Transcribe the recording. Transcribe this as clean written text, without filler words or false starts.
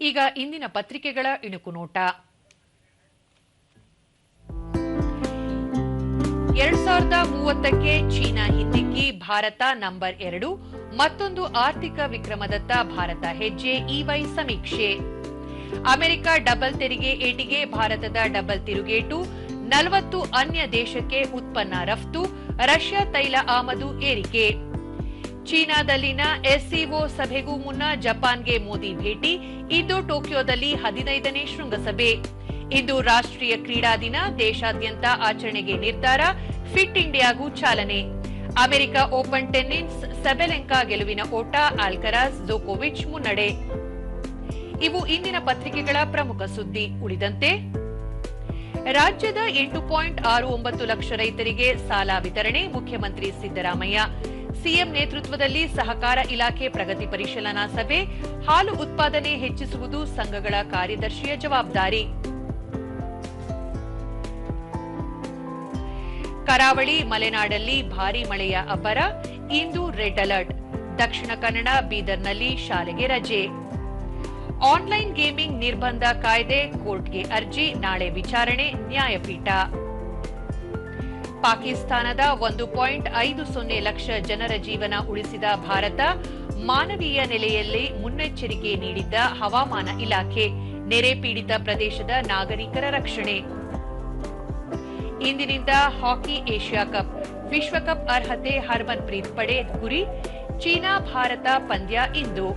ಈಗ ಇಂದಿನ ಪತ್ರಿಕೆಗಳ ಇಣುಕು ನೋಟ. 2030ಕ್ಕೆ ಚೀನಾ ಹಿಂದಿಕ್ಕಿ ಭಾರತ ನಂಬರ್ 2, ಮತ್ತೊಂದು ಆರ್ಥಿಕ ವಿಕ್ರಮದತ್ತ ಭಾರತ ಹೆಜ್ಜೆ. ಇವೈ ಸಮೀಕ್ಷೆ. ಅಮೆರಿಕ ಡಬಲ್ ತೆರಿಗೆ ಏಟಿಗೆ ಭಾರತದ ಡಬಲ್ ತಿರುಗೇಟು. 40 ಅನ್ಯ ದೇಶಕ್ಕೆ ಉತ್ಪನ್ನ ರಫ್ತು. ರಷ್ಯಾ ತೈಲ ಆಮದು ಏರಿಕೆ. ಚೀನಾದಲ್ಲಿನ ಎಸ್ಸಿಒ ಸಭೆಗೂ ಮುನ್ನ ಜಪಾನ್ಗೆ ಮೋದಿ ಭೇಟಿ. ಇಂದು ಟೋಕಿಯೋದಲ್ಲಿ 15ನೇ ಶೃಂಗಸಭೆ. ಇಂದು ರಾಷ್ಟ್ರೀಯ ಕ್ರೀಡಾ ದಿನ. ದೇಶಾದ್ಯಂತ ಆಚರಣೆಗೆ ನಿರ್ಧಾರ. ಫಿಟ್ ಇಂಡಿಯಾಗೂ ಚಾಲನೆ. ಅಮೆರಿಕ ಓಪನ್ ಟೆನ್ನಿಸ್ ಸೆಬೆಲೆಂಕಾ ಗೆಲುವಿನ ಓಟ. ಆಲ್ಕರಾಜ್ ಜೋಕೋವಿಚ್ ಮುನ್ನಡೆ. ಇವು ಇಂದಿನ ಪತ್ರಿಕೆಗಳ ಪ್ರಮುಖ ಸುದ್ದಿ. ಉಳಿದಂತೆ ರಾಜ್ಯದ 8.69 ಲಕ್ಷ ರೈತರಿಗೆ ಸಾಲ ವಿತರಣೆ. ಮುಖ್ಯಮಂತ್ರಿ ಸಿದ್ದರಾಮಯ್ಯ. ಸಿಎಂ ನೇತೃತ್ವದಲ್ಲಿ ಸಹಕಾರ ಇಲಾಖೆ ಪ್ರಗತಿ ಪರಿಶೀಲನಾ ಸಭೆ. ಹಾಲು ಉತ್ಪಾದನೆ ಹೆಚ್ಚಿಸುವುದು ಸಂಘಗಳ ಕಾರ್ಯದರ್ಶಿಯ ಜವಾಬ್ದಾರಿ. ಕರಾವಳಿ ಮಲೆನಾಡಲ್ಲಿ ಭಾರೀ ಮಳೆಯ ಅಬ್ಬರ. ಇಂದು ರೆಡ್ ಅಲರ್ಟ್. ದಕ್ಷಿಣ ಕನ್ನಡ, ಬೀದರ್ನಲ್ಲಿ ಶಾಲೆಗೆ ರಜೆ. ಆನ್ಲೈನ್ ಗೇಮಿಂಗ್ ನಿರ್ಬಂಧ ಕಾಯ್ದೆ ಕೋರ್ಟ್ಗೆ ಅರ್ಜಿ. ನಾಳೆ ವಿಚಾರಣೆ. ನ್ಯಾಯಪೀಠ. ಪಾಕಿಸ್ತಾನದ 1.50 ಲಕ್ಷ ಜನರ ಜೀವನ ಉಳಿಸಿದ ಭಾರತ. ಮಾನವೀಯ ನೆಲೆಯಲ್ಲಿ ಮುನ್ನೆಚ್ಚರಿಕೆ ನೀಡಿದ್ದ ಹವಾಮಾನ ಇಲಾಖೆ. ನೆರೆ ಪೀಡಿತ ಪ್ರದೇಶದ ನಾಗರಿಕರ ರಕ್ಷಣೆ. ಇಂದಿನಿಂದ ಹಾಕಿ ಏಷ್ಯಾ ಕಪ್. ವಿಶ್ವಕಪ್ ಅರ್ಹತೆ ಹರ್ಮನ್ಪ್ರೀತ್ ಪಡೆ ಗುರಿ. ಚೀನಾ ಭಾರತ ಪಂದ್ಯ ಇಂದು.